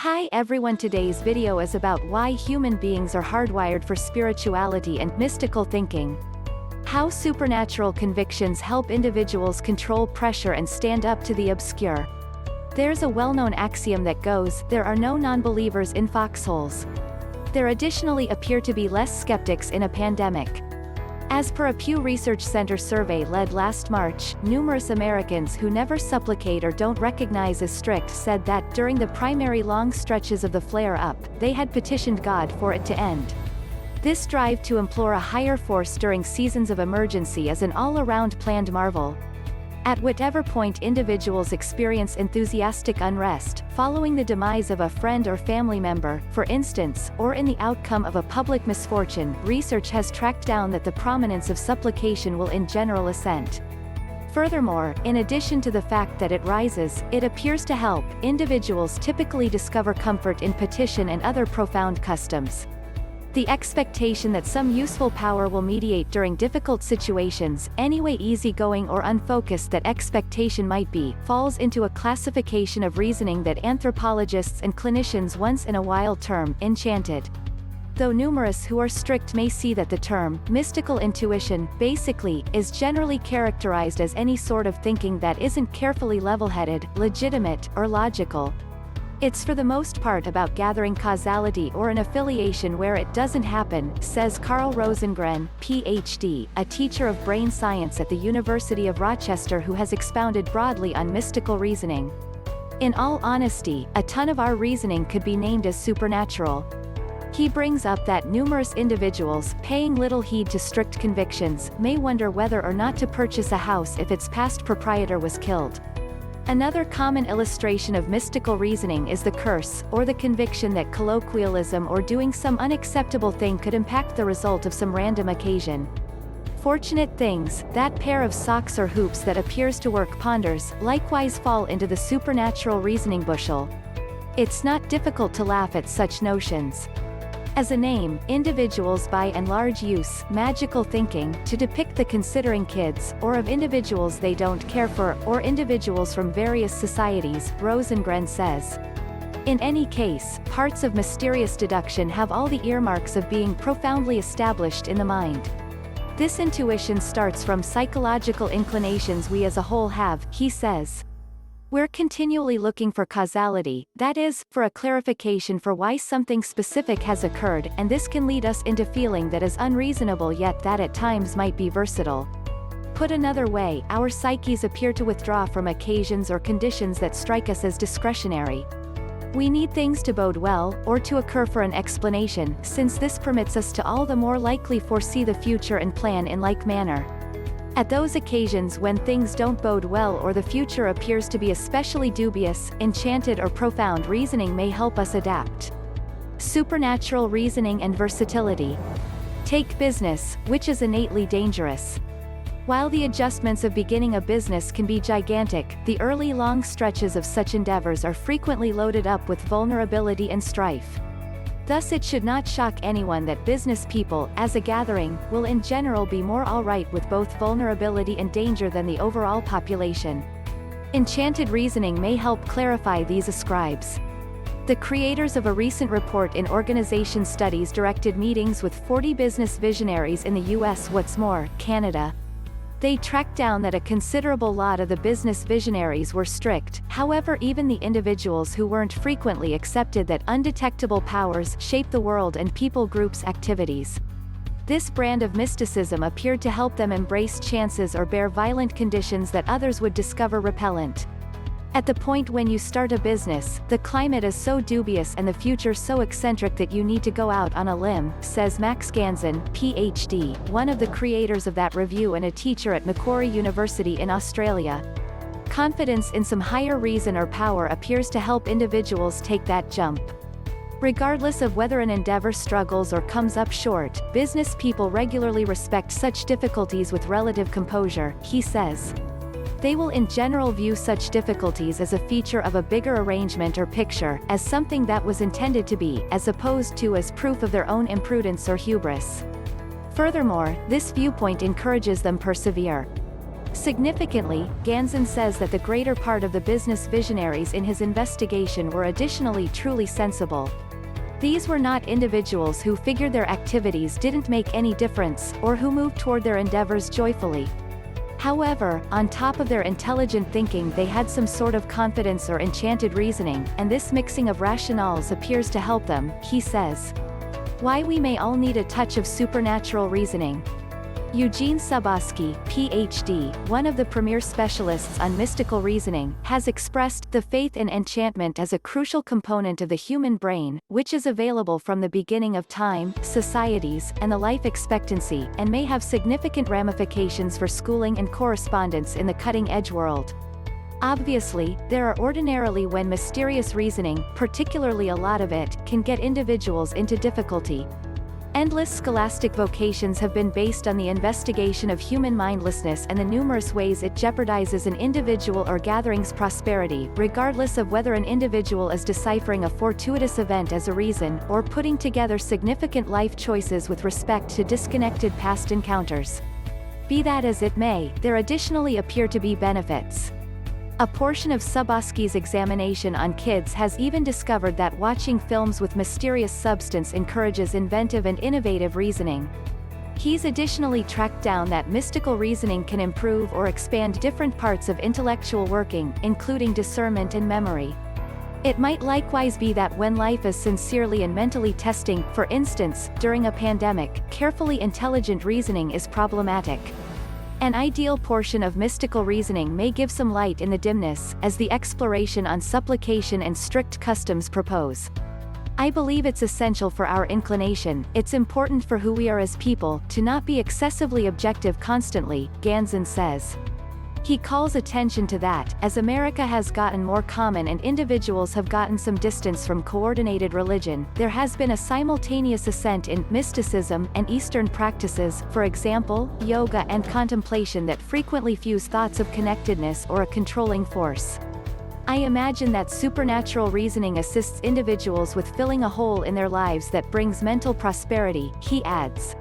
Hi everyone, today's video is about why human beings are hardwired for spirituality and mystical thinking. How supernatural convictions help individuals control pressure and stand up to the obscure. There's a well-known axiom that goes, there are no non-believers in foxholes. There additionally appear to be less skeptics in a pandemic. As per a Pew Research Center survey led last March, numerous Americans who never supplicate or don't recognize as strict said that, during the primary long stretches of the flare-up, they had petitioned God for it to end. This drive to implore a higher force during seasons of emergency is an all-around planned marvel. At whatever point individuals experience enthusiastic unrest, following the demise of a friend or family member, for instance, or in the outcome of a public misfortune, research has tracked down that the prominence of supplication will in general ascend. Furthermore, in addition to the fact that it rises, it appears to help, individuals typically discover comfort in petition and other profound customs. The expectation that some useful power will mediate during difficult situations, anyway easygoing or unfocused that expectation might be, falls into a classification of reasoning that anthropologists and clinicians once in a while term enchanted. Though numerous who are strict may see that the term mystical intuition, basically, is generally characterized as any sort of thinking that isn't carefully level-headed, legitimate, or logical. It's for the most part about gathering causality or an affiliation where it doesn't happen, says Carl Rosengren, Ph.D., a teacher of brain science at the University of Rochester who has expounded broadly on mystical reasoning. In all honesty, a ton of our reasoning could be named as supernatural. He brings up that numerous individuals, paying little heed to strict convictions, may wonder whether or not to purchase a house if its past proprietor was killed. Another common illustration of mystical reasoning is the curse, or the conviction that colloquialism or doing some unacceptable thing could impact the result of some random occasion. Fortunate things, that pair of socks or hoops that appears to work ponders, likewise fall into the supernatural reasoning bushel. It's not difficult to laugh at such notions. As a name, individuals by and large use magical thinking to depict the considering kids, or of individuals they don't care for, or individuals from various societies, Rosengren says. In any case, parts of mysterious deduction have all the earmarks of being profoundly established in the mind. This intuition starts from psychological inclinations we as a whole have, he says. We're continually looking for causality, that is, for a clarification for why something specific has occurred, and this can lead us into feeling that is unreasonable yet that at times might be versatile. Put another way, our psyches appear to withdraw from occasions or conditions that strike us as discretionary. We need things to bode well, or to occur for an explanation, since this permits us to all the more likely foresee the future and plan in like manner. At those occasions when things don't bode well or the future appears to be especially dubious, enchanted or profound reasoning may help us adapt. Supernatural reasoning and versatility. Take business, which is innately dangerous. While the adjustments of beginning a business can be gigantic, the early long stretches of such endeavors are frequently loaded up with vulnerability and strife. Thus it should not shock anyone that business people, as a gathering, will in general be more alright with both vulnerability and danger than the overall population. Enchanted reasoning may help clarify these ascribes. The creators of a recent report in organization studies directed meetings with 40 business visionaries in the US, what's more, Canada. They tracked down that a considerable lot of the business visionaries were strict, however even the individuals who weren't frequently accepted that undetectable powers shape the world and people groups' activities. This brand of mysticism appeared to help them embrace chances or bear violent conditions that others would discover repellent. At the point when you start a business, the climate is so dubious and the future so eccentric that you need to go out on a limb, says Max Ganzen, Ph.D., one of the creators of that review and a teacher at Macquarie University in Australia. Confidence in some higher reason or power appears to help individuals take that jump. Regardless of whether an endeavor struggles or comes up short, business people regularly respect such difficulties with relative composure, he says. They will in general view such difficulties as a feature of a bigger arrangement or picture, as something that was intended to be, as opposed to as proof of their own imprudence or hubris. Furthermore, this viewpoint encourages them persevere. Significantly, Ganzen says that the greater part of the business visionaries in his investigation were additionally truly sensible. These were not individuals who figured their activities didn't make any difference, or who moved toward their endeavors joyfully. However, on top of their intelligent thinking they had some sort of confidence or enchanted reasoning, and this mixing of rationales appears to help them, he says. Why we may all need a touch of supernatural reasoning. Eugene Subotsky, Ph.D., one of the premier specialists on mystical reasoning, has expressed the faith in enchantment as a crucial component of the human brain, which is available from the beginning of time, societies, and the life expectancy, and may have significant ramifications for schooling and correspondence in the cutting-edge world. Obviously, there are ordinarily when mysterious reasoning, particularly a lot of it, can get individuals into difficulty. Endless scholastic vocations have been based on the investigation of human mindlessness and the numerous ways it jeopardizes an individual or gathering's prosperity, regardless of whether an individual is deciphering a fortuitous event as a reason, or putting together significant life choices with respect to disconnected past encounters. Be that as it may, there additionally appear to be benefits. A portion of Subotsky's examination on kids has even discovered that watching films with mysterious substance encourages inventive and innovative reasoning. He's additionally tracked down that mystical reasoning can improve or expand different parts of intellectual working, including discernment and memory. It might likewise be that when life is sincerely and mentally testing, for instance, during a pandemic, carefully intelligent reasoning is problematic. An ideal portion of mystical reasoning may give some light in the dimness, as the exploration on supplication and strict customs propose. I believe it's essential for our inclination, it's important for who we are as people, to not be excessively objective constantly, Ganzen says. He calls attention to that, as America has gotten more common and individuals have gotten some distance from coordinated religion, there has been a simultaneous ascent in mysticism and Eastern practices, for example, yoga and contemplation that frequently fuse thoughts of connectedness or a controlling force. I imagine that supernatural reasoning assists individuals with filling a hole in their lives that brings mental prosperity, he adds.